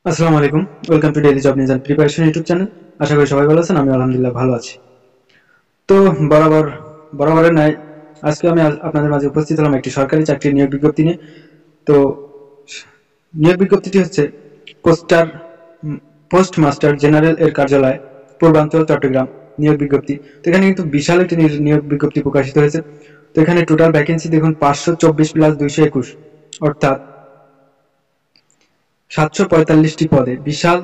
আসসালামু আলাইকুম। Welcome to Daily Job News and Preparation YouTube channel. আশা করি সবাই ভালো আছেন। আমি আলহামদুলিল্লাহ ভালো আছি। তো বরাবর বরাবরের ন্যায় আজকে আমি আপনাদের মাঝে উপস্থিত হলাম একটি সরকারি চাকরির নিয়োগ বিজ্ঞপ্তি নিয়ে। তো নিয়োগ বিজ্ঞপ্তিটি হচ্ছে পোস্টার পোস্ট মাস্টার জেনারেল এর কার্যালয় পূর্বাঞ্চল চট্টগ্রাম নিয়োগ বিজ্ঞপ্তি। তো এখানে কিন্তু বিশাল একটি নিয়োগ বিজ্ঞপ্তি প্রকাশিত হয়েছে। তো এখানে টোটাল ভ্যাকেন্সি দেখুন 524 প্লাস 221, অর্থাৎ 745টি পদে বিশাল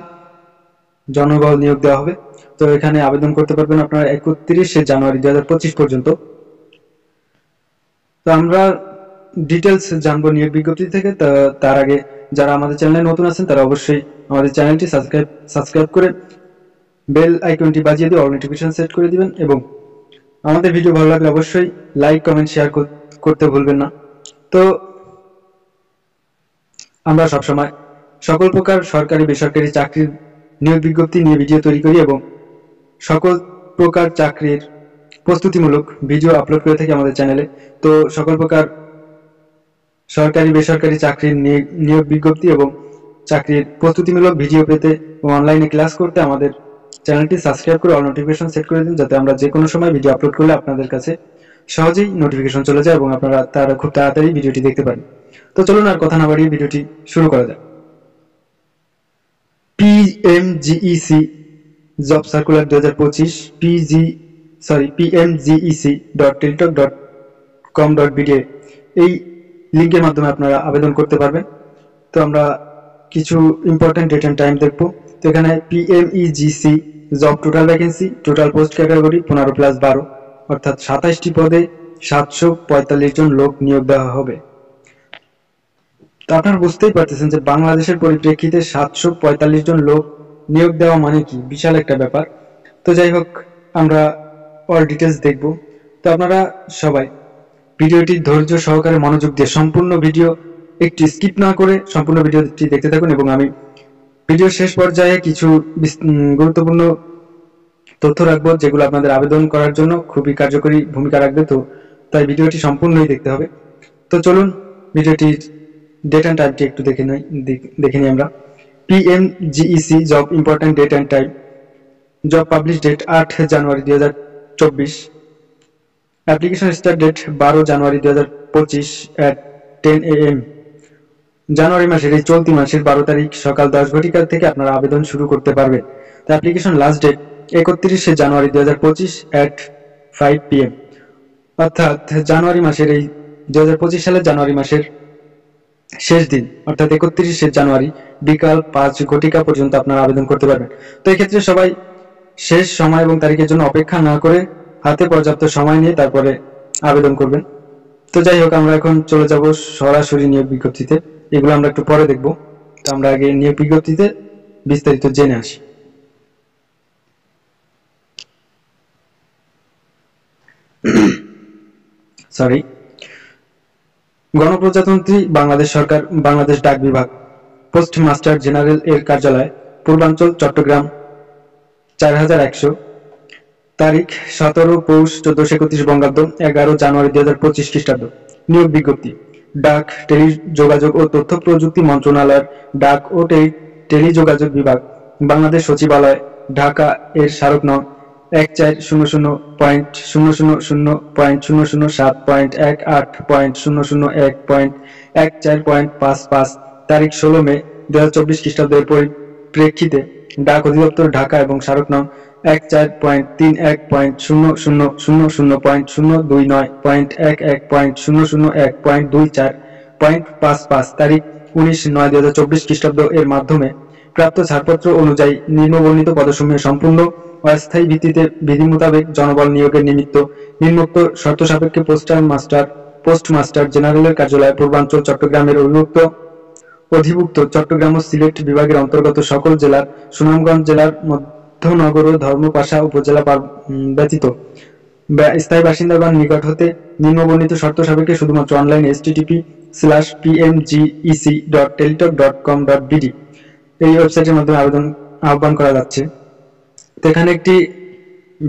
জনবল নিয়োগ দেওয়া হবে। তো এখানে আবেদন করতে পারবেন আপনারা 31শে জানুয়ারি 2025 পর্যন্ত। তো আমরা ডিটেলস জানবো নিয়োগ বিজ্ঞপ্তি থেকে। তার আগে যারা আমাদের চ্যানেলে নতুন আছেন তারা অবশ্যই আমাদের চ্যানেলটি সাবস্ক্রাইব করে বেল আইকনটি বাজিয়ে দিয়ে অল নোটিফিকেশন সেট করে দিবেন, এবং আমাদের ভিডিও ভালো লাগলে অবশ্যই লাইক কমেন্ট শেয়ার করতে ভুলবেন না। তো আমরা সবসময় সকল প্রকার সরকারি বেসরকারি চাকরির নিয়োগ বিজ্ঞপ্তি নিয়ে ভিডিও তৈরি করি এবং সকল প্রকার চাকরির প্রস্তুতিমূলক ভিডিও আপলোড করে থাকি আমাদের চ্যানেলে। তো সকল প্রকার সরকারি বেসরকারি চাকরির নিয়োগ বিজ্ঞপ্তি এবং চাকরির প্রস্তুতিমূলক ভিডিও পেতে এবং অনলাইনে ক্লাস করতে আমাদের চ্যানেলটি সাবস্ক্রাইব করে অল নোটিফিকেশন সেট করে দিন, যাতে আমরা যে কোনো সময় ভিডিও আপলোড করলে আপনাদের কাছে সহজেই নোটিফিকেশন চলে যায় এবং আপনারা খুব তাড়াতাড়ি ভিডিওটি দেখতে পারেন। তো চলুন আর কথা না বাড়িয়ে ভিডিওটি শুরু করা যাক। পিএমজিইসি জব সার্কুলার 2025 pmgec.teletalk.com.bd এই লিঙ্কের মাধ্যমে আপনারা আবেদন করতে পারবেন। তো আমরা কিছু ইম্পর্টেন্ট ডেট এন্ড টাইম দেখব। তো এখানে PMEGC job total vacancy, total post category 15+12, অর্থাৎ 27টি পদে 745 জন লোক নিয়োগ দেওয়া হবে। তো আপনারা বুঝতেই পারতেছেন যে বাংলাদেশের পরিপ্রেক্ষিতে 745 জন লোক নিয়োগ দেওয়া মানে কি বিশাল একটা ব্যাপার। তো যাই হোক, আমরা অল ডিটেলস দেখব। তো আপনারা সবাই ভিডিওটি ধৈর্য সহকারে মনোযোগ দিয়ে সম্পূর্ণ ভিডিও একটু স্কিপ না করে সম্পূর্ণ ভিডিওটি দেখতে থাকুন, এবং আমি ভিডিও শেষ পর্যায়ে কিছু গুরুত্বপূর্ণ তথ্য রাখবো যেগুলো আপনাদের আবেদন করার জন্য খুবই কার্যকরী ভূমিকা রাখবে। তো তাই ভিডিওটি সম্পূর্ণই দেখতে হবে। তো চলুন ভিডিওটির ডেট অ্যান্ড টাইমটি একটু দেখে নিই আমরা। PMGEC job important date and time. Job publish date 8 January 2024। Application start date 12 January 2025 at 10 AM। জানুয়ারি মাসের এই চলতি মাসের 12 তারিখ সকাল 10 ঘটিকা থেকে আপনারা আবেদন শুরু করতে পারবেন। তো অ্যাপ্লিকেশন লাস্ট ডেট 31শে জানুয়ারি 2025 at 5 PM, অর্থাৎ জানুয়ারি মাসের এই 2025 সালের জানুয়ারি মাসের শেষ দিন অর্থাৎ 31শে জানুয়ারি বিকাল 5 ঘটিকা পর্যন্ত আপনারা আবেদন করতে পারবেন। তো এই ক্ষেত্রে সবাই শেষ সময় এবং তারিখের জন্য অপেক্ষা না করে হাতে পর্যাপ্ত সময় নিয়ে তারপরে আবেদন করবেন। তো যাই হোক, আমরা এখন চলে যাব সরাসরি নিয়োগ বিজ্ঞপ্তিতে। এগুলো আমরা একটু পরে দেখব। তো আমরা আগে নিয়োগ বিজ্ঞপ্তিতে বিস্তারিত জেনে আসি। সরি। গণপ্রজাতন্ত্রী বাংলাদেশ সরকার বাংলাদেশ ডাক বিভাগ পোস্ট মাস্টার জেনারেল এর কার্যালয় পূর্বাঞ্চল চট্টগ্রাম 4100, তারিখ 17 পৌষ 1431 বঙ্গাব্দ, 11 জানুয়ারি 2025 খ্রিস্টাব্দ। নিয়োগ বিজ্ঞপ্তি ডাক, টেলিযোগাযোগ ও তথ্য প্রযুক্তি মন্ত্রণালয়ের ডাক ও টেলিযোগাযোগ বিভাগ, বাংলাদেশ সচিবালয়, ঢাকা এর স্মারক নং 1400.000.18.001.14.55, তারিখ 16 মে 2024 খ্রিস্টাব্দের পরিপ্রেক্ষিতে ডাক অধিদপ্তর ঢাকা এবং স্মারক নং 14.31.000.011.001.24.55, তারিখ 19/9/2024 খ্রিস্টাব্দ এর মাধ্যমে প্রাপ্ত ছাড়পত্র অনুযায়ী নিম্নবর্ণিত পদসমূহে সম্পূর্ণ অস্থায়ী ভিত্তিতে বিধি মোতাবেক জনবল নিয়োগের নিমিত্ত নিম্নোক্ত শর্ত সাপেক্ষে পোস্ট মাস্টার জেনারেলের কার্যালয় পূর্বাঞ্চল চট্টগ্রামের অধিভুক্ত চট্টগ্রাম ও সিলেট বিভাগের অন্তর্গত সকল জেলার, সুনামগঞ্জ জেলার মধ্যনগর ও ধর্মপাশা উপজেলা ব্যতীত স্থায়ী বাসিন্দাগণ নিকট হতে নিম্নবর্ণিত শর্ত সাপেক্ষে শুধুমাত্র অনলাইন http://pmgec.teletalk.com.bd এই ওয়েবসাইটের মাধ্যমে আহ্বান করা যাচ্ছে। তো এখানে একটি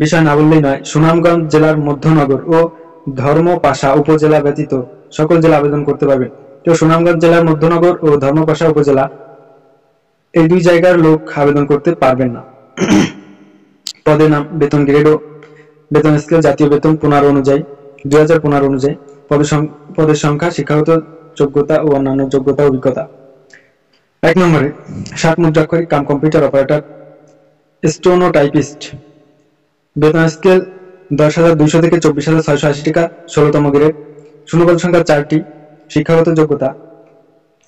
বিষয় না বললেই নয়, সুনামগঞ্জ জেলার মধ্যনগর ও ধর্মপাশা উপজেলা ব্যতীত সকল জেলা আবেদন করতে পারবেন। তো সুনামগঞ্জ জেলার মধ্যনগর ও ধর্মপাশা উপজেলা এই দুই জায়গার লোক আবেদন করতে পারবেন না। পদের নাম, বেতন গ্রেড ও বেতন স্কেল জাতীয় বেতন 15 অনুযায়ী 2015 অনুযায়ী, পদের সংখ্যা, শিক্ষাগত যোগ্যতা ও অন্যান্য যোগ্যতা অভিজ্ঞতা। 1 নম্বরে 60 মুদ্রাক্ষরিক কাম কম্পিউটার অপারেটর স্টেনোটাইপিস্ট, বেতন স্কেল 10,200 থেকে 24,680 টাকা, 16তম গ্রেড, শূন্যপদ সংখ্যা 4টি, শিক্ষাগত যোগ্যতা,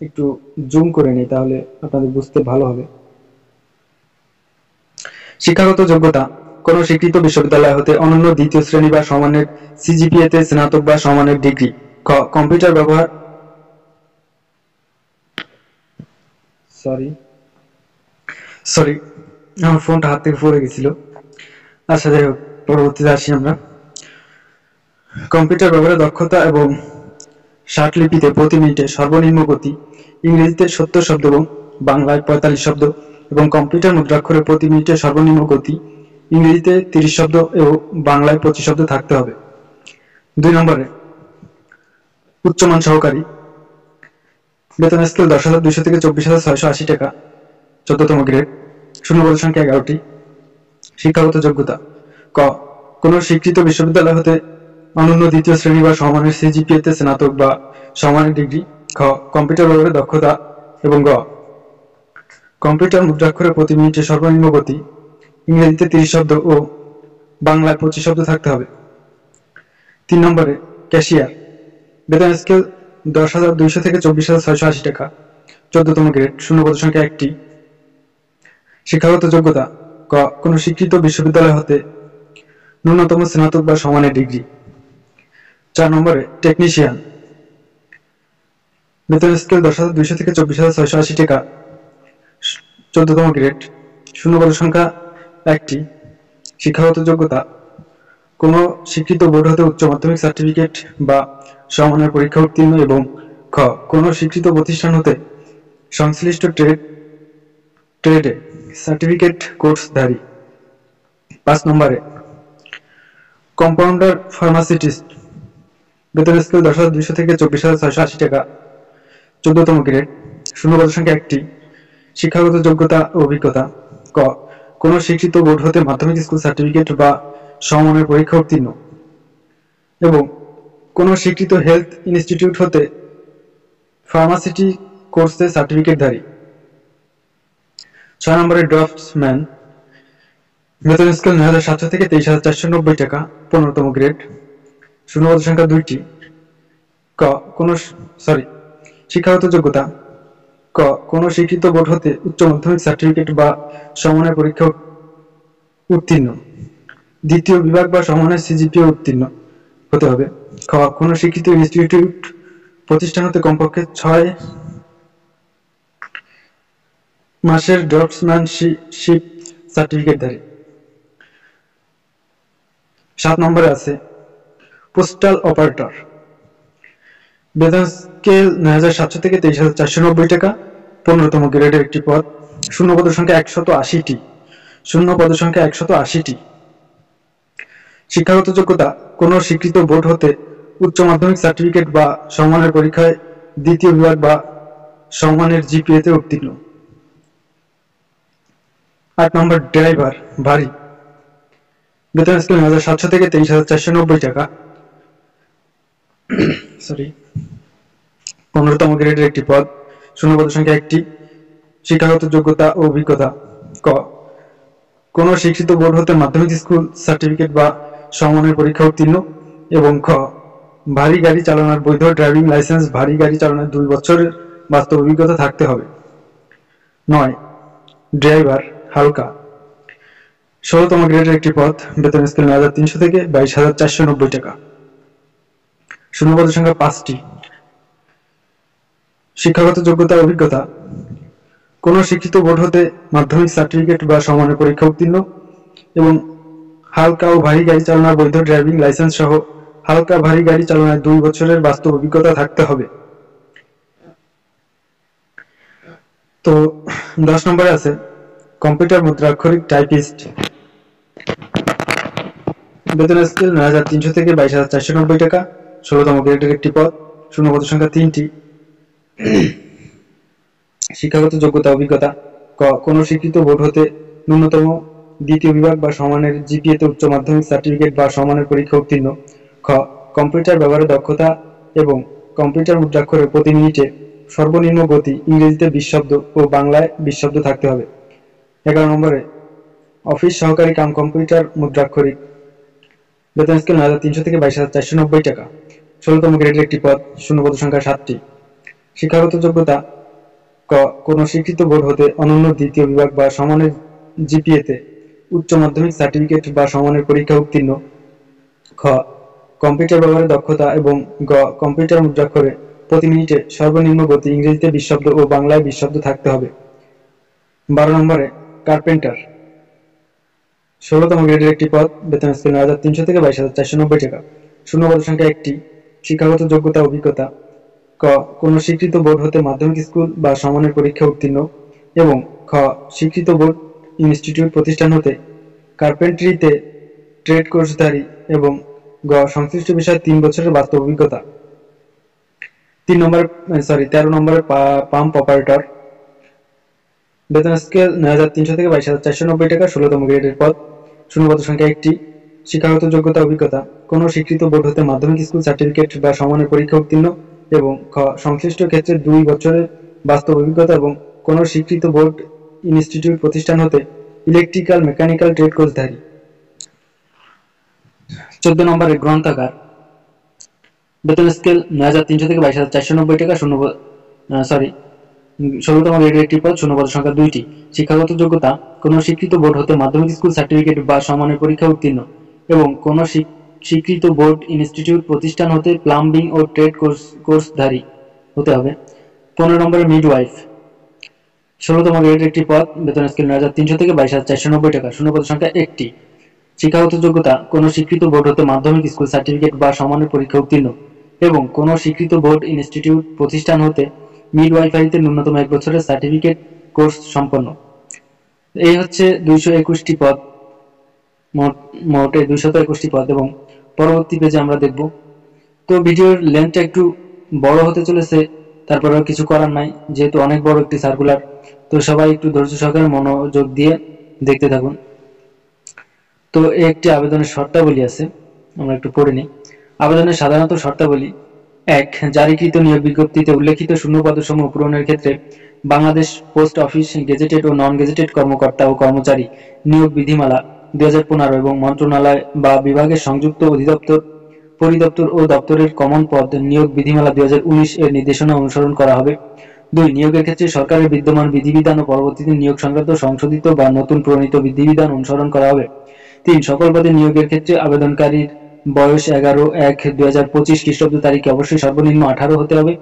একটু জুম করে নিই তাহলে আপনাদের বুঝতে ভালো হবে। শিক্ষাগত যোগ্যতা, কোন স্বীকৃত বিশ্ববিদ্যালয় হতে অনন্য দ্বিতীয় শ্রেণী বা সমানের সিজিপিএ তে স্নাতক বা সমানের ডিগ্রি। খ, কম্পিউটার ব্যবহার সরি আমার ফোনটা হাত থেকে পড়ে গেছিল। আচ্ছা যাই হোক, পরবর্তীতে আসি আমরা। কম্পিউটার ব্যবহারে দক্ষতা এবং ষাটলিপিতে প্রতি মিনিটে সর্বনিম্ন গতি, ইংরেজিতে 70 শব্দ এবং বাংলায় 45 শব্দ, এবং কম্পিউটার মুদ্রাক্ষরে প্রতি মিনিটে সর্বনিম্ন গতি, ইংরেজিতে 30 শব্দ এবং বাংলায় 25 শব্দ থাকতে হবে। 2 নম্বরে উচ্চমান সহকারী, বেতন স্কেল 10,200 থেকে 24,680 টাকা, 14তম গ্রেড, শূন্যপদ সংখ্যা 11টি, শিক্ষাগত যোগ্যতা, ক, কোন স্বীকৃত বিশ্ববিদ্যালয় হতে অনন্য দ্বিতীয় শ্রেণী বা সমানের সিজিপিএ তে স্নাতক বা সমানের ডিগ্রি। খ, কম্পিউটার ব্যবহারে দক্ষতা, এবং গ, কম্পিউটার মুদ্রাক্ষরে প্রতি মিনিটে সর্বনিম্ন গতি, ইংরেজিতে 30 শব্দ ও বাংলায় 25 শব্দ থাকতে হবে। 3 নম্বরে ক্যাশিয়ার, বেতন স্কেল 10,200 থেকে 24,680 টাকা, 14তম গ্রেড, শূন্যপদ সংখ্যা 1টি, শিক্ষাগত যোগ্যতা, ক, কোন স্বীকৃত বিশ্ববিদ্যালয় হতে ন্যূনতম স্নাতক বা সমানের ডিগ্রি। 4 নম্বরে টেকনিশিয়ান, বেতন স্কেল 10,200 থেকে 24,680 টাকা, 14তম গ্রেড, শূন্যপদ সংখ্যা 1টি, শিক্ষাগত যোগ্যতা, কোন স্বীকৃত বোর্ড হতে উচ্চ মাধ্যমিক সার্টিফিকেট বা সমমানের পরীক্ষা উত্তীর্ণ, এবং খ, কোন স্বীকৃত প্রতিষ্ঠান হতে সংশ্লিষ্ট ট্রেডে সার্টিফিকেট কোর্সধারী। 5 নম্বরে কম্পাউন্ডার ফার্মাসিস্ট, বেতন স্কেল 10,200 থেকে 24,680 টাকা, 14তম গ্রেড, শূন্যপদ সংখ্যা 1টি, শিক্ষাগত যোগ্যতা ও অভিজ্ঞতা, ক, কোন স্বীকৃত বোর্ড হতে মাধ্যমিক স্কুল সার্টিফিকেট বা সমমানের পরীক্ষা উত্তীর্ণ, এবং কোন স্বীকৃত হেলথ ইনস্টিটিউট হতে ফার্মাসিটি কোর্সে সার্টিফিকেটধারী। 6 নম্বরে ড্রাফটসম্যান, বেতন স্কেল 9,700 থেকে 23,490 টাকা, 15তম গ্রেড, শূন্যপদ সংখ্যা 2টি, ক, শিক্ষাগত যোগ্যতা, ক, কোন স্বীকৃত বোর্ড হতে উচ্চ মাধ্যমিক সার্টিফিকেট বা সমমানের পরীক্ষা উত্তীর্ণ, দ্বিতীয় বিভাগ বা সমমানের সিজিপিএ উত্তীর্ণ হতে হবে। খ, কোন স্বীকৃত ইনস্টিটিউট প্রতিষ্ঠান হতে কমপক্ষে 6 মাসের ড্রাফটসম্যানশিপ সার্টিফিকেটধারী। 7 নম্বরে আছে পোস্টাল অপারেটর, বেতন স্কেল 9,700 থেকে 23,490 টাকা, 15তম গ্রেডের একটি পদ, শূন্যপদ সংখ্যা 180টি, শিক্ষাগত যোগ্যতা, কোন স্বীকৃত বোর্ড হতে উচ্চ মাধ্যমিক সার্টিফিকেট বা সমমানের পরীক্ষায় দ্বিতীয় বিভাগ বা সমমানের জিপিএ তে উত্তীর্ণ। 8 নম্বর ড্রাইভার ভারী, বেতন স্কেল 9,700 থেকে 23,490 টাকা, 15তম গ্রেডের একটি পদ, শূন্যপদ সংখ্যা 1টি, শিক্ষাগত যোগ্যতা ও অভিজ্ঞতা, ক, কোন স্বীকৃত বোর্ড হতে মাধ্যমিক স্কুল সার্টিফিকেট বা সমমানের পরীক্ষা উত্তীর্ণ, এবং খ, ভারী গাড়ি চালানোর বৈধ ড্রাইভিং লাইসেন্স, ভারী গাড়ি চালানোর 2 বছরের বাস্তব অভিজ্ঞতা থাকতে হবে। 9 ড্রাইভার হালকা, 16তম গ্রেডের একটি পদ, বেতন স্কেল 9,300 থেকে 22,490 টাকা, শূন্যপদ সংখ্যা 5টি, শিক্ষাগত যোগ্যতা অভিজ্ঞতা, কোন শিক্ষিত বোর্ড হতে মাধ্যমিক সার্টিফিকেট বা সমমানের পরীক্ষা উত্তীর্ণ, এবং হালকা ও ভারী গাড়ি চালানোর বৈধ ড্রাইভিং লাইসেন্স সহ হালকা ভারী গাড়ি চালানোর 2 বছরের বাস্তব অভিজ্ঞতা থাকতে হবে। তো 10 নম্বরে আছে কম্পিউটার মুদ্রাক্ষরিক টাইপিস্ট, বেতন স্কেল 9,300 থেকে 22,490 টাকা, 16তম গ্রেডের একটি পদ, শূন্যপদ সংখ্যা 3টি, শিক্ষাগত যোগ্যতা অভিজ্ঞতা, ক, কোনো স্বীকৃত বোর্ড হতে ন্যূনতম দ্বিতীয় বিভাগ বা সমানের জিপিএতে উচ্চ মাধ্যমিক সার্টিফিকেট বা সমানের পরীক্ষা উত্তীর্ণ। খ কম্পিউটার ব্যবহারে দক্ষতা এবং কম্পিউটার মুদ্রাক্ষরে প্রতি মিনিটে সর্বনিম্ন গতি ইংরেজিতে 20 শব্দ ও বাংলায় 20 শব্দ থাকতে হবে। 11 নম্বরে অফিস সহকারী কাম কম্পিউটার মুদ্রাক্ষরিক, বেতন স্কেল 9,300 থেকে 22,490 টাকা। 16তম গ্রেডের একটি পদ, শূন্যপদ সংখ্যা 7টি। শিক্ষাগত যোগ্যতা ক কোনো স্বীকৃত বোর্ড হতে অনন্য দ্বিতীয় বিভাগ বা সমানের জিপিএতে উচ্চ মাধ্যমিক সার্টিফিকেট বা সমানের পরীক্ষা উত্তীর্ণ। খ কম্পিউটার ব্যবহারে দক্ষতা এবং গ কম্পিউটার মুদ্রাক্ষরে প্রতি মিনিটে সর্বনিম্ন গতি ইংরেজিতে 20 শব্দ ও বাংলায় 20 শব্দ থাকতে হবে। 12 নম্বরে কার্পেন্টার, 16তম গ্রেডের একটি পদ, বেতন স্কেল 9,300 থেকে 22,490 টাকা। শূন্যপদ সংখ্যা 1টি। শিক্ষাগত যোগ্যতা অভিজ্ঞতা ক কোনো স্বীকৃত বোর্ড হতে মাধ্যমিক স্কুল বা সমানের পরীক্ষা উত্তীর্ণ এবং খ স্বীকৃত বোর্ড ইনস্টিটিউট প্রতিষ্ঠান হতে কার্পেন্ট্রিতে ট্রেড কোর্সধারী এবং গ সংশ্লিষ্ট বিষয়ে 3 বছরের বাস্তব অভিজ্ঞতা। 13 নম্বরে পাম্প অপারেটর, বেতন স্কেল 9,300 থেকে 22,490 টাকা। 16তম গ্রেডের পদ, শূন্যপদ সংখ্যা 1টি। শিক্ষাগত যোগ্যতা অভিজ্ঞতা কোনো স্বীকৃত বোর্ড হতে মাধ্যমিক স্কুল সার্টিফিকেট বা সমানের পরীক্ষা উত্তীর্ণ এবং খ সংশ্লিষ্ট ক্ষেত্রে 2 বছরের বাস্তব অভিজ্ঞতা এবং কোনো স্বীকৃত বোর্ড ইনস্টিটিউট প্রতিষ্ঠান হতে ইলেকট্রিক্যাল মেকানিক্যাল ট্রেড কোর্সধারী। 14 নম্বরে গ্রন্থাগার, বেতন স্কেল 9,300 থেকে 22,490 টাকা। 16তম গ্রেডের একটি পদ, শূন্যপদ সংখ্যা 2টি। শিক্ষাগত যোগ্যতা কোনো স্বীকৃত বোর্ড হতে মাধ্যমিক স্কুল সার্টিফিকেট বা সমানের পরীক্ষা উত্তীর্ণ এবং কোনো স্বীকৃত বোর্ড ইনস্টিটিউট প্রতিষ্ঠান হতে প্লাম্বিং ও ট্রেড কোর্সধারী হতে হবে। 15 নম্বরে মিডওয়াইফ, 16তম গ্রেডের একটি পদ, বেতন স্কেল 9,300 থেকে 22,490 টাকা। শূন্যপদ সংখ্যা 1টি। শিক্ষাগত যোগ্যতা কোনো স্বীকৃত বোর্ড হতে মাধ্যমিক স্কুল সার্টিফিকেট বা সমানের পরীক্ষা উত্তীর্ণ এবং কোনো স্বীকৃত বোর্ড ইনস্টিটিউট প্রতিষ্ঠান হতে মিডওয়াইফারিতে ন্যূনতম 1 বছরের সার্টিফিকেট কোর্স সম্পন্ন। এই হচ্ছে 221টি পদ, মোটে 221টি পদ এবং পরবর্তী পেজে আমরা দেখব। তো ভিডিওর লেন্থটা একটু বড় হতে চলেছে, তারপরেও কিছু করার নাই, যেহেতু অনেক বড় একটি সার্কুলার। তো সবাই একটু ধৈর্য সহকারে মনোযোগ দিয়ে দেখতে থাকুন। তো একটি আবেদনের শর্তাবলী আছে, আমরা একটু পড়ে নিই। আবেদনের সাধারণত শর্তাবলী: 1 জারিকৃত নিয়োগ বিজ্ঞপ্তিতে উল্লেখিত শূন্যপদসমূহ পূরণের ক্ষেত্রে বাংলাদেশ পোস্ট অফিস গেজেটেড ও নন গেজেটেড কর্মকর্তা ও কর্মচারী নিয়োগ বিধিমালা 2015 এবং মন্ত্রণালয় বা বিভাগের সংযুক্ত অধিদপ্তর, পরিদপ্তর ও দপ্তরের কমন পদ নিয়োগ বিধিমালা 2019 এর নির্দেশনা অনুসরণ করা হবে। 2 নিয়োগের ক্ষেত্রে সরকারের বিদ্যমান বিধিবিধান ও পরবর্তীতে নিয়োগ সংক্রান্ত সংশোধিত বা নতুন প্রণীত বিধিবিধান অনুসরণ করা হবে। 3 সকল পদে নিয়োগের ক্ষেত্রে আবেদনকারীর বয়স 11/1/2025 খ্রিস্টাব্দ তারিখে অবশ্যই সর্বনিম্ন 18 হতে হবে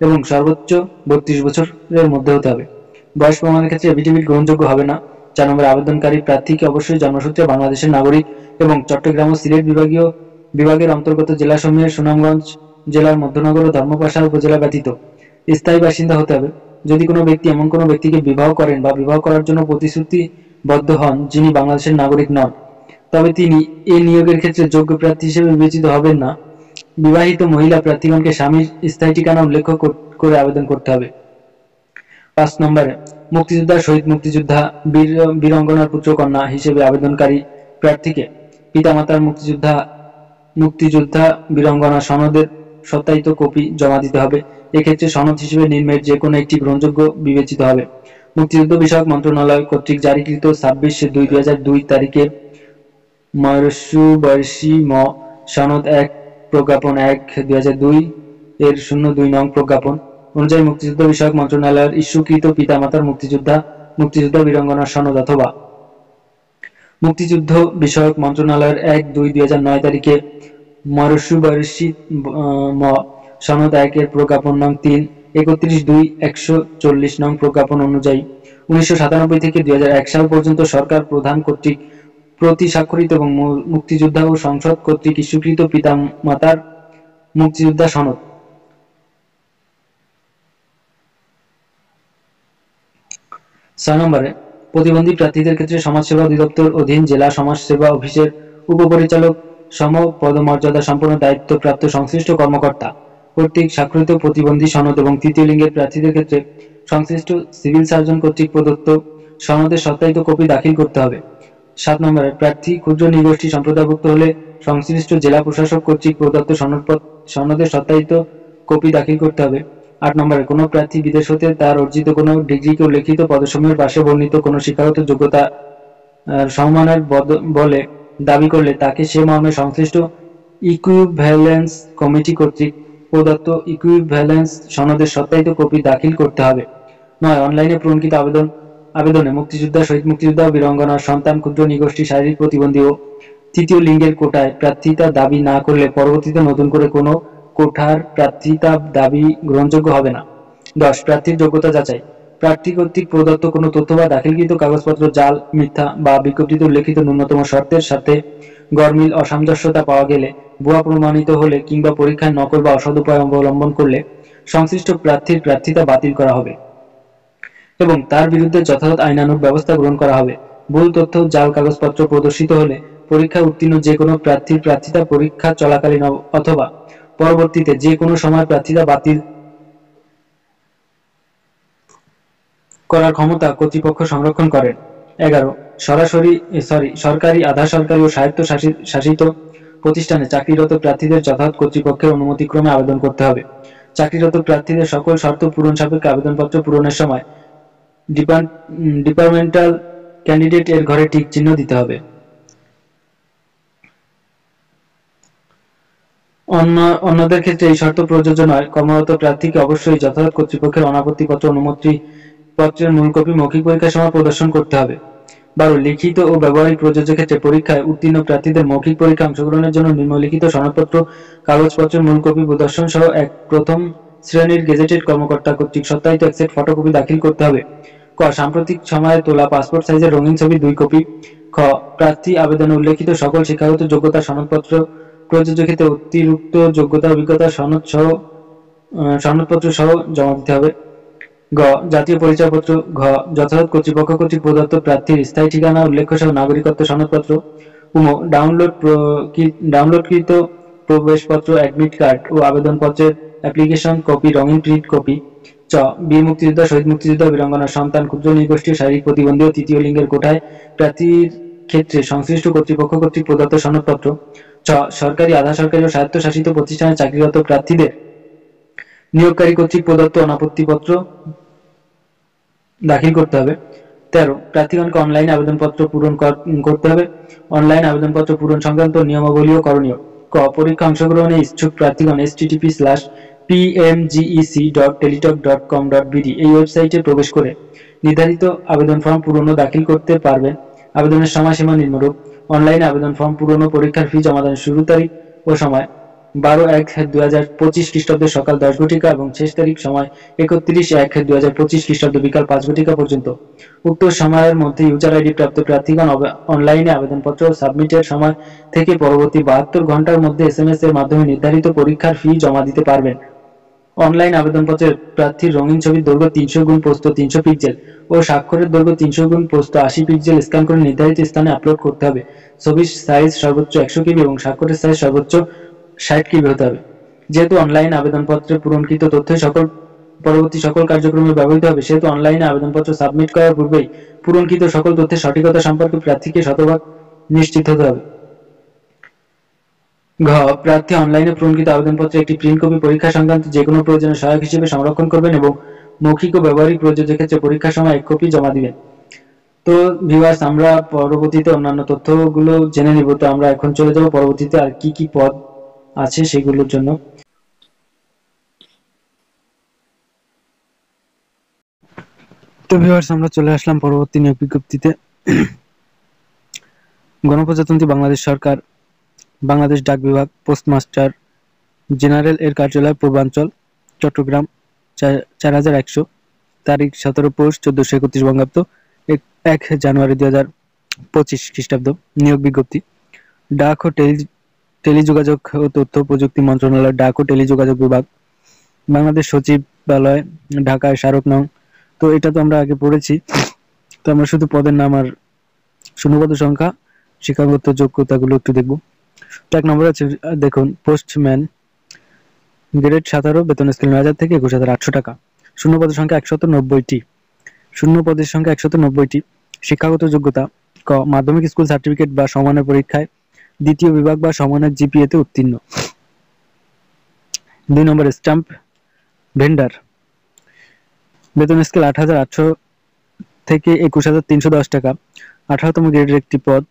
এবং সর্বোচ্চ 32 বছরের মধ্যে হতে হবে। বয়স প্রমাণের ক্ষেত্রে এফিডেভিট গ্রহণযোগ্য হবে না। 4 নম্বরে আবেদনকারী প্রার্থীকে অবশ্যই জন্মসূত্রে বাংলাদেশের নাগরিক এবং চট্টগ্রাম ও সিলেট বিভাগের অন্তর্গত জেলাসমূহের সুনামগঞ্জ জেলার মধ্যনগর ও ধর্মপাশা উপজেলা ব্যতীত স্থায়ী বাসিন্দা হতে হবে। যদি কোনো ব্যক্তি এমন কোনো ব্যক্তিকে বিবাহ করেন বা বিবাহ করার জন্য প্রতিশ্রুতিবদ্ধ হন যিনি বাংলাদেশের নাগরিক নন, তবে তিনি এই নিয়োগের ক্ষেত্রে যোগ্য প্রার্থী হিসেবে বিবেচিত হবেন না। বিবাহিত মহিলা প্রার্থীগণকে স্বামীর স্থায়ী ঠিকানা উল্লেখ করে আবেদন করতে হবে। 5 নম্বরে মুক্তিযোদ্ধা, শহীদ মুক্তিযোদ্ধা, বীরাঙ্গনার পুত্র কন্যা হিসেবে আবেদনকারী প্রার্থীকে পিতামাতার মুক্তিযোদ্ধা বীরাঙ্গনা সনদের সত্যায়িত কপি জমা দিতে হবে। এক্ষেত্রে সনদ হিসেবে নিম্নের যে কোনো একটি গ্রহণযোগ্য বিবেচিত হবে। মুক্তিযুদ্ধ বিষয়ক মন্ত্রণালয় কর্তৃক জারিকৃত 26/2/2002 তারিখে মরশুবর্ষী সনদ 1 প্রজ্ঞাপন 1/2002 এর 02 নং প্রজ্ঞাপন অনুযায়ী মুক্তিযুদ্ধ বিষয়ক মন্ত্রণালয়ের ইস্যুকৃত পিতামাতার মুক্তিযোদ্ধা বীরাঙ্গনার সনদ অথবা মুক্তিযুদ্ধ বিষয়ক মন্ত্রণালয়ের 1/2/2009 তারিখে মরশুবর্ষী সনদ 1 এর প্রজ্ঞাপন নং 3 31/2/140 নং প্রজ্ঞাপন অনুযায়ী 1997 থেকে 2001 সাল পর্যন্ত সরকার প্রধান কর্তৃক প্রতি স্বাক্ষরিত এবং মুক্তিযোদ্ধা ও সংসদ কর্তৃক ইস্যুকৃত পিতামাতার মুক্তিযোদ্ধা সনদ। 6 নম্বরে প্রতিবন্ধী প্রার্থীদের ক্ষেত্রে সমাজসেবা অধিদপ্তর অধীন জেলা সমাজসেবা অফিসের উপপরিচালক সম পদমর্যাদা সম্পন্ন দায়িত্বপ্রাপ্ত সংশ্লিষ্ট কর্মকর্তা কর্তৃক স্বাক্ষরিত প্রতিবন্ধী সনদ এবং তৃতীয় লিঙ্গের প্রার্থীদের ক্ষেত্রে সংশ্লিষ্ট সিভিল সার্জন কর্তৃক প্রদত্ত সনদের সত্যায়িত কপি দাখিল করতে হবে। 7 নম্বরে প্রার্থী ক্ষুদ্র নৃগোষ্ঠী সম্প্রদায়ভুক্ত হলে সংশ্লিষ্ট জেলা প্রশাসক কর্তৃক প্রদত্ত সনদের সত্যায়িত কপি দাখিল করতে হবে। 8 নম্বরে কোনো প্রার্থী বিদেশ হতে তার অর্জিত কোনো ডিগ্রিকে উল্লেখিত পদসমূহের পাশে বর্ণিত কোনো শিক্ষাগত যোগ্যতা সমমানের বলে দাবি করলে তাকে সে মর্মে সংশ্লিষ্ট ইকুইভ্যালেন্স কমিটি কর্তৃক প্রদত্ত ইকুইভ্যালেন্স সনদের সত্যায়িত কপি দাখিল করতে হবে। 9 অনলাইনে পূরণকৃত আবেদনে মুক্তিযোদ্ধা, শহীদ মুক্তিযোদ্ধা, বীরাঙ্গনার সন্তান, ক্ষুদ্র নৃগোষ্ঠী, শারীরিক প্রতিবন্ধী ও তৃতীয় লিঙ্গের কোটায় প্রার্থিতা দাবি না করলে পরবর্তীতে নতুন করে কোনো কোঠার প্রার্থিতা দাবি গ্রহণযোগ্য হবে না। 10 প্রার্থীর যোগ্যতা যাচাই। প্রার্থী কর্তৃক প্রদত্ত কোনো তথ্য বা দাখিলকৃত কাগজপত্র জাল, মিথ্যা বা বিজ্ঞপ্তিতে উল্লেখিত ন্যূনতম শর্তের সাথে গরমিল, অসামঞ্জস্যতা পাওয়া গেলে, ভুয়া প্রমাণিত হলে কিংবা পরীক্ষায় নকল বা অসৎ উপায় অবলম্বন করলে সংশ্লিষ্ট প্রার্থীর প্রার্থিতা বাতিল করা হবে এবং তার বিরুদ্ধে যথাযথ আইনানুগ ব্যবস্থা গ্রহণ করা হবে। ভুল তথ্য, জাল কাগজপত্র প্রদর্শিত হলে পরীক্ষায় উত্তীর্ণ যে কোনো প্রার্থীর প্রার্থিতা পরীক্ষা চলাকালীন অথবা পরবর্তীতে যে কোনো সময় প্রার্থিতা বাতিল করার ক্ষমতা কর্তৃপক্ষ সংরক্ষণ করেন। 11 সরকারি, আধা সরকারি ও স্বায়ত্তশাসিত প্রতিষ্ঠানে চাকরিরত প্রার্থীদের যথাযথ কর্তৃপক্ষের অনুমতিক্রমে আবেদন করতে হবে। চাকরিরত প্রার্থীদের সকল শর্ত পূরণ সাপেক্ষে আবেদনপত্র পূরণের সময় ডিপার্টমেন্টাল ক্যান্ডিডেট এর ঘরে টিক চিহ্ন দিতে হবে। অন্যদের ক্ষেত্রে এই শর্ত প্রযোজ্য নয়। কর্মরত প্রার্থীকে অবশ্যই যথাযথ কর্তৃপক্ষের অনাপত্তিপত্র, অনুমতি পত্রের মূল কপি মৌখিক পরীক্ষার সময় প্রদর্শন করতে হবে। 12 লিখিত ও ব্যবহারিক প্রযোজ্য ক্ষেত্রে পরীক্ষায় উত্তীর্ণ প্রার্থীদের মৌখিক পরীক্ষা অংশগ্রহণের জন্য নিম্নলিখিত সনদপত্র, কাগজপত্রের মূল কপি প্রদর্শন সহ প্রথম শ্রেণীর গেজেটেড কর্মকর্তা কর্তৃক সত্যায়িত এক সেট ফটোকপি দাখিল করতে হবে। ক সাম্প্রতিক সময়ে তোলা পাসপোর্ট সাইজের রঙিন ছবি 2 কপি। খ প্রার্থী আবেদনে উল্লেখিত সকল শিক্ষাগত যোগ্যতা সনদপত্র, প্রযোজ্য ক্ষেত্রে অতিরিক্ত যোগ্যতা অভিজ্ঞতা সনদপত্র সহ জমা দিতে হবে। গ জাতীয় পরিচয়পত্র। ঘ যথাযথ কর্তৃপক্ষ কর্তৃক প্রদত্ত প্রার্থীর স্থায়ী ঠিকানা উল্লেখ্য সহ নাগরিকত্ব সনদপত্র। উম ডাউনলোডকৃত প্রবেশপত্র, অ্যাডমিট কার্ড ও আবেদনপত্রের অ্যাপ্লিকেশন কপি রঙিন প্রিন্ট কপি। চ বীর মুক্তিযোদ্ধা, শহীদ মুক্তিযোদ্ধা, বীরাঙ্গনার সন্তান, ক্ষুদ্র নৃগোষ্ঠী, শারীরিক প্রতিবন্ধী ও তৃতীয় লিঙ্গের কোটায় প্রার্থীর ক্ষেত্রে সংশ্লিষ্ট কর্তৃপক্ষ কর্তৃক প্রদত্ত সনদপত্র। ছ সরকারি, আধা সরকারি ও স্বায়ত্তশাসিত প্রতিষ্ঠানে চাকরিরত প্রার্থীদের নিয়োগকারী কর্তৃক প্রদত্ত অনাপত্তিপত্র দাখিল করতে হবে। 13 প্রার্থীগণকে অনলাইনে আবেদনপত্র পূরণ করতে হবে। অনলাইন আবেদনপত্র পূরণ সংক্রান্ত নিয়মাবলী ও করণীয়। ক পরীক্ষা অংশগ্রহণে ইচ্ছুক প্রার্থীগণ http:/pmgec.teletalk.com.bd এই ওয়েবসাইটে প্রবেশ করে নির্ধারিত আবেদন ফর্ম পূরণ ও দাখিল করতে পারবেন। আবেদনের সময়সীমা নিম্নরূপ। অনলাইনে আবেদন ফর্ম পূরণ ও পরীক্ষার ফি জমাদানের শুরু তারিখ ও সময় 12/1/2025 খ্রিস্টাব্দে সকাল 10 ঘটিকা এবং শেষ তারিখ সময় 31/1/2025 খ্রিস্টাব্দ বিকাল 5 ঘটিকা পর্যন্ত। উক্ত সময়ের মধ্যে ইউজার আইডি প্রাপ্ত প্রার্থীগণ অনলাইনে আবেদনপত্র সাবমিটের সময় থেকে পরবর্তী 72 ঘন্টার মধ্যে SMS এর মাধ্যমে নির্ধারিত পরীক্ষার ফি জমা দিতে পারবেন। অনলাইন আবেদনপত্রের প্রার্থীর রঙিন ছবির দৈর্ঘ্য 300 × প্রস্থ 300 পিক্সেল ও স্বাক্ষরের দৈর্ঘ্য 300 × প্রস্থ 80 পিক্সেল স্ক্যান করে নির্ধারিত স্থানে আপলোড করতে হবে। ছবির সাইজ সর্বোচ্চ 100 KB এবং স্বাক্ষরের সাইজ সর্বোচ্চ 60 KB হতে হবে। যেহেতু অনলাইন আবেদনপত্রে পূরণকৃত তথ্যই পরবর্তী সকল কার্যক্রমে ব্যবহৃত হবে, সেহেতু অনলাইনে আবেদনপত্র সাবমিট করার পূর্বেই পূরণকৃত সকল তথ্যের সঠিকতা সম্পর্কে প্রার্থীকে শতভাগ নিশ্চিত হতে হবে। ঘ প্রার্থী অনলাইনে পূরণকৃত আবেদনপত্রে একটি প্রিন্ট কপি পরীক্ষা সংক্রান্ত যে কোনো প্রয়োজনে সহায়ক হিসেবে সংরক্ষণ করবেন এবং মৌখিক ও ব্যবহারিক প্রযোজ্য ক্ষেত্রে পরীক্ষার সময় 1 কপি জমা দিবেন। তো ভিউয়ার্স, আমরা পরবর্তীতে অন্যান্য তথ্যগুলো জেনে নিব। তো আমরা এখন চলে যাব পরবর্তীতে আর কি কি পদ আছে সেগুলোর জন্য। তো ভিউয়ার্স, আমরা চলে আসলাম পরবর্তী নিয়োগ বিজ্ঞপ্তিতে। গণপ্রজাতন্ত্রী বাংলাদেশ সরকার, বাংলাদেশ ডাক বিভাগ, পোস্টমাস্টার জেনারেল এর কার্যালয়, পূর্বাঞ্চল, চট্টগ্রাম, 4100, তারিখ 17 পৌষ 1431 বঙ্গাব্দ, 1 জানুয়ারি 2025 খ্রিস্টাব্দ। নিয়োগ বিজ্ঞপ্তি। ডাক ও টেলিযোগাযোগ ও তথ্য প্রযুক্তি মন্ত্রণালয়, ডাক ও টেলিযোগাযোগ বিভাগ, বাংলাদেশ সচিবালয়, ঢাকায়, স্মারক নং। তো এটা তো আমরা আগে পড়েছি। তো আমরা শুধু পদের নাম আর শূন্যপদ সংখ্যা, শিক্ষাগত যোগ্যতাগুলো একটু দেখব। তো 1 নম্বরে আছে, দেখুন, পোস্টম্যান, গ্রেড 17, বেতন স্কেল 9,000 থেকে 21,800 টাকা, শূন্যপদ সংখ্যা 190টি। শূন্য পদের সংখ্যা 190টি। শিক্ষাগত যোগ্যতা: ক মাধ্যমিক স্কুল সার্টিফিকেট বা সমমানের পরীক্ষায় দ্বিতীয় বিভাগ বা সমমানের জিপিএতে উত্তীর্ণ। 2 নম্বরে স্ট্যাম্প ভেন্ডার, বেতন স্কেল 8,800 থেকে 21,310 টাকা, 18তম গ্রেডের একটি পদ,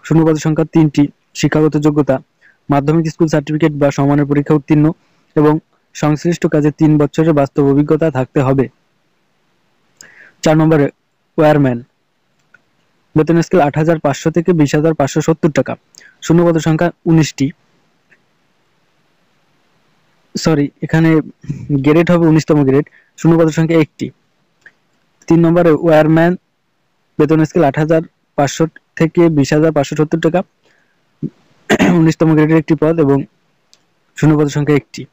শূন্য পদের সংখ্যা 3টি। শিক্ষাগত যোগ্যতা: মাধ্যমিক স্কুল সার্টিফিকেট বা সমমানের পরীক্ষা উত্তীর্ণ এবং সংশ্লিষ্ট কাজে 3 বছরের বাস্তব অভিজ্ঞতা থাকতে হবে। 4 নম্বরে ওয়্যারম্যান, বেতন স্কেল 8,500 থেকে 20,570 টাকা, শূন্য পদের সংখ্যা 19টি। এখানে গ্রেড হবে 19তম গ্রেড, শূন্য পদের সংখ্যা 1টি। 3 নম্বরে ওয়্যারম্যান, বেতন স্কেল 8,500 থেকে 20,570 টাকা, 19তম গ্রেডের একটি পদ এবং শূন্য পদের সংখ্যা 1টি।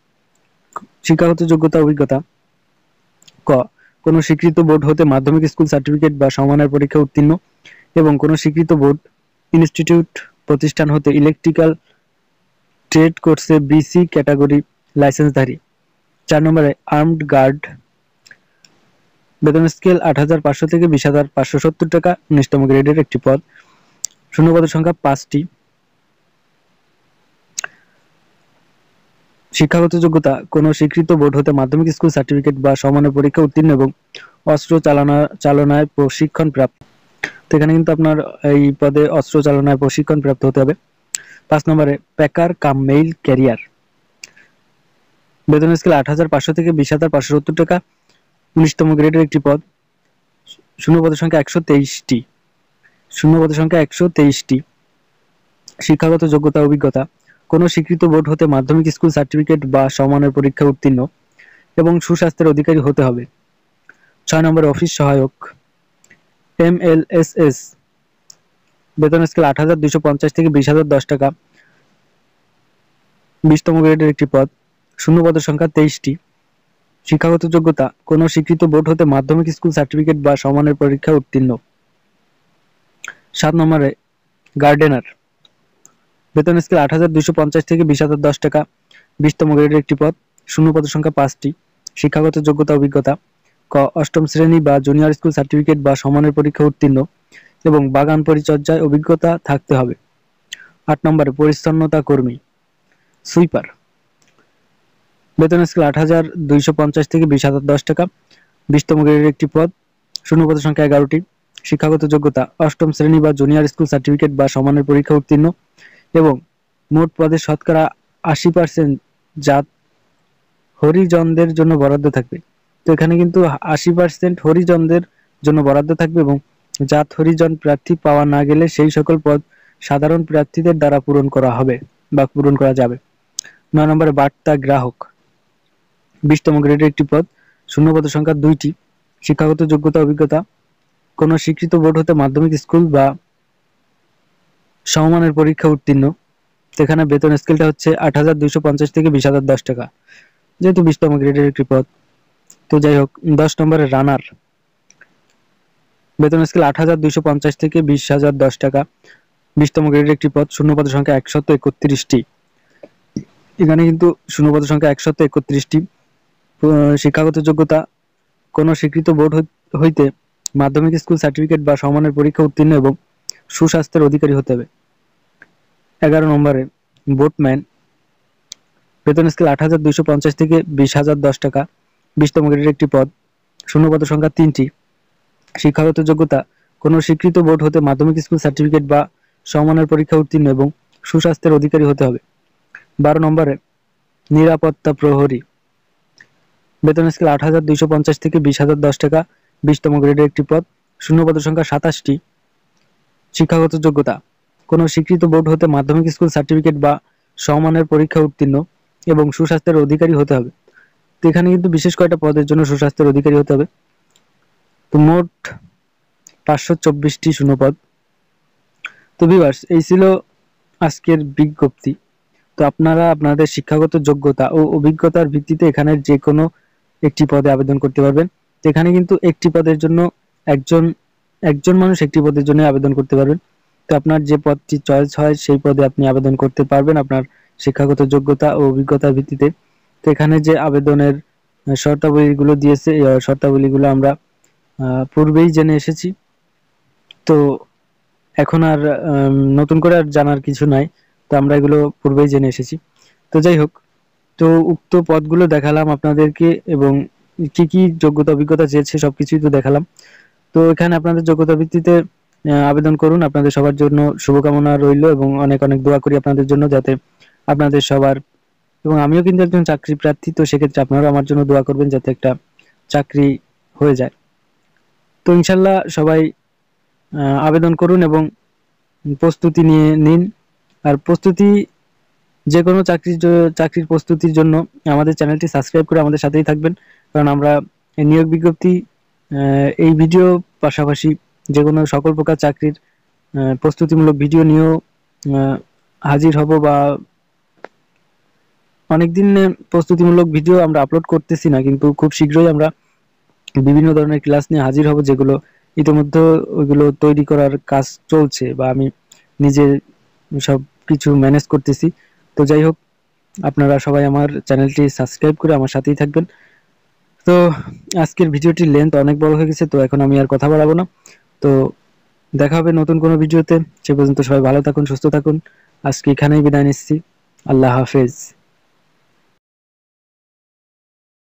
শিক্ষাগত যোগ্যতা অভিজ্ঞতা: ক কোনো স্বীকৃত বোর্ড হতে মাধ্যমিক স্কুল সার্টিফিকেট বা সমমানের পরীক্ষা উত্তীর্ণ এবং কোনো স্বীকৃত বোর্ড ইনস্টিটিউট প্রতিষ্ঠান হতে ইলেকট্রিক্যাল ট্রেড কোর্সে বিসি ক্যাটাগরি লাইসেন্সধারী। 4 নম্বরে আর্মড গার্ড, বেতন স্কেল 8,500 থেকে 20,570 টাকা, 19তম গ্রেডের একটি পদ, শূন্য পদের সংখ্যা 5টি। শিক্ষাগত যোগ্যতা: কোনো স্বীকৃত বোর্ড হতে মাধ্যমিক স্কুল সার্টিফিকেট বা সমমানের পরীক্ষা উত্তীর্ণ এবং অস্ত্র চালনায় প্রশিক্ষণ প্রাপ্ত। তো এখানে কিন্তু আপনার এই পদে অস্ত্র চালনায় প্রশিক্ষণ প্রাপ্ত হতে হবে। 5 নম্বরে প্যাকার কাম মেইল ক্যারিয়ার, বেতন স্কেল 8,500 থেকে 20,570 টাকা, 19তম গ্রেডের একটি পদ, শূন্য পদের সংখ্যা 123টি। শিক্ষাগত যোগ্যতা অভিজ্ঞতা: কোনো স্বীকৃত বোর্ড হতে মাধ্যমিক স্কুল সার্টিফিকেট বা সমমানের পরীক্ষা উত্তীর্ণ এবং সুস্বাস্থ্যের অধিকারী হতে হবে। 6 নম্বর অফিস সহায়ক MLSS, বেতন স্কেল 8,250 থেকে 20,010 টাকা, 20তম গ্রেডের একটি পদ, শূন্য পদের সংখ্যা 23টি। শিক্ষাগত যোগ্যতা: কোনো স্বীকৃত বোর্ড হতে মাধ্যমিক স্কুল সার্টিফিকেট বা সমমানের পরীক্ষা উত্তীর্ণ। 7 নম্বরে গার্ডেনার, বেতন স্কেল 8,250 থেকে 20,010 টাকা, 20তম গ্রেডের একটি পদ, শূন্য পদের সংখ্যা 5টি। শিক্ষাগত যোগ্যতা অভিজ্ঞতা: ক অষ্টম শ্রেণী বা জুনিয়র স্কুল সার্টিফিকেট বা সমমানের পরীক্ষা উত্তীর্ণ এবং বাগান পরিচর্যায় অভিজ্ঞতা থাকতে হবে। 8 নম্বরে পরিচ্ছন্নতা কর্মী সুইপার, বেতন স্কেল 8,250 থেকে 20,010 টাকা, 20তম গ্রেডের একটি পদ, শূন্য পদের সংখ্যা 11টি। শিক্ষাগত যোগ্যতা: অষ্টম শ্রেণী বা জুনিয়র স্কুল সার্টিফিকেট বা সমমানের পরীক্ষা উত্তীর্ণ এবং মোট পদের শতকরা 80% জাত হরিজনদের জন্য বরাদ্দ থাকবে। তো এখানে কিন্তু 80% হরিজনদের জন্য বরাদ্দ থাকবে এবং জাত হরিজন প্রার্থী পাওয়া না গেলে সেই সকল পদ সাধারণ প্রার্থীদের দ্বারা পূরণ করা হবে বা পূরণ করা যাবে। 9 নম্বরে বার্তা গ্রাহক, 20তম গ্রেডের একটি পদ, শূন্য পদের সংখ্যা 2টি। শিক্ষাগত যোগ্যতা অভিজ্ঞতা: কোনো স্বীকৃত বোর্ড হতে মাধ্যমিক স্কুল বা সমমানের পরীক্ষা উত্তীর্ণ। এখানে বেতন স্কেলটা হচ্ছে 8,250 থেকে 20,010 টাকা, যেহেতু 20তম গ্রেডের একটি পদ। তো যাই হোক, 10 নম্বরে রানার, বেতন স্কেল 8,250 থেকে 20,010 টাকা, 20তম গ্রেডের একটি পদ, শূন্য পদের সংখ্যা 131টি। এখানে কিন্তু শূন্য পদের সংখ্যা 131টি। শিক্ষাগত যোগ্যতা: কোনো স্বীকৃত বোর্ড হইতে মাধ্যমিক স্কুল সার্টিফিকেট বা সমমানের পরীক্ষা উত্তীর্ণ এবং সুস্বাস্থ্যের অধিকারী হতে হবে। 11 নম্বরে বোটম্যান, বেতন স্কেল 8,250 থেকে 20,010 টাকা, 20তম গ্রেডের একটি পদ, শূন্য পদের সংখ্যা 3টি। শিক্ষাগত যোগ্যতা: কোনো স্বীকৃত বোর্ড হতে মাধ্যমিক স্কুল সার্টিফিকেট বা সমমানের পরীক্ষা উত্তীর্ণ এবং সুস্বাস্থ্যের অধিকারী হতে হবে। 12 নম্বরে নিরাপত্তা প্রহরী, বেতন স্কেল 8,250 থেকে 20,010 টাকা, 20তম গ্রেডের একটি পদ, শূন্য পদের সংখ্যা 27টি। শিক্ষাগত যোগ্যতা: কোনো স্বীকৃত বোর্ড হতে মাধ্যমিক স্কুল সার্টিফিকেট বা সমমানের পরীক্ষা উত্তীর্ণ এবং সুস্বাস্থ্যের অধিকারী হতে হবে। তো এখানে কিন্তু বিশেষ কয়েকটা পদের জন্য সুস্বাস্থ্যের অধিকারী হতে হবে। তো মোট 524টি শূন্যপদ। তো ভিউয়ার্স, এই ছিল আজকের বিজ্ঞপ্তি। তো আপনারা আপনাদের শিক্ষাগত যোগ্যতা ও অভিজ্ঞতার ভিত্তিতে এখানে যে কোনো একটি পদে আবেদন করতে পারবেন। তো এখানে কিন্তু একটি পদের জন্য একজন মানুষ একটি পদের জন্য আবেদন করতে পারবেন। তো আপনার যে পদটি চয়েস হয় সেই পদে আপনি আবেদন করতে পারবেন আপনার শিক্ষাগত যোগ্যতা ও অভিজ্ঞতার ভিত্তিতে। তো এখানে যে আবেদনের শর্তাবলীগুলো দিয়েছে, এই শর্তাবলীগুলো আমরা পূর্বেই জেনে এসেছি। তো এখন আর নতুন করে আর জানার কিছু নাই, তো আমরা এগুলো পূর্বেই জেনে এসেছি। তো যাই হোক, তো উক্ত পদগুলো দেখালাম আপনাদেরকে, এবং কি কি যোগ্যতা অভিজ্ঞতা চেয়েছে সবকিছুই তো দেখালাম। তো এখানে আপনাদের যোগ্যতা ভিত্তিতে আবেদন করুন। আপনাদের সবার জন্য শুভকামনা রইল, এবং অনেক অনেক দোয়া করি আপনাদের জন্য, যাতে আপনাদের সবার, এবং আমিও কিন্তু একজন চাকরি প্রার্থী, তো সেক্ষেত্রে আপনারাও আমার জন্য দোয়া করবেন যাতে একটা চাকরি হয়ে যায়। তো ইনশাল্লাহ সবাই আবেদন করুন এবং প্রস্তুতি নিয়ে নিন। আর প্রস্তুতি, যে কোনো চাকরির প্রস্তুতির জন্য আমাদের চ্যানেলটি সাবস্ক্রাইব করে আমাদের সাথেই থাকবেন। কারণ আমরা এই নিয়োগ বিজ্ঞপ্তি, এই ভিডিও পাশাপাশি যে কোনো সকল প্রকার চাকরির প্রস্তুতিমূলক ভিডিও নিয়েও হাজির হব, বা অনেকদিন প্রস্তুতিমূলক ভিডিও আমরা আপলোড করতেছি না, কিন্তু খুব শীঘ্রই আমরা বিভিন্ন ধরনের ক্লাস নিয়ে হাজির হব, যেগুলো ইতিমধ্যে ওইগুলো তৈরি করার কাজ চলছে, বা আমি নিজে সব কিছু ম্যানেজ করতেছি। তো যাই হোক, আপনারা সবাই আমার চ্যানেলটি সাবস্ক্রাইব করে আমার সাথেই থাকবেন। তো আজকের ভিডিওটির লেন্থ অনেক বড় হয়ে গেছে, তো এখন আমি আর কথা বাড়াবো না। তো দেখা হবে নতুন কোনো ভিডিওতে। সে পর্যন্ত সবাই ভালো থাকুন, সুস্থ থাকুন। আজকে এখানেই বিদায় নিচ্ছি। আল্লাহ হাফেজ।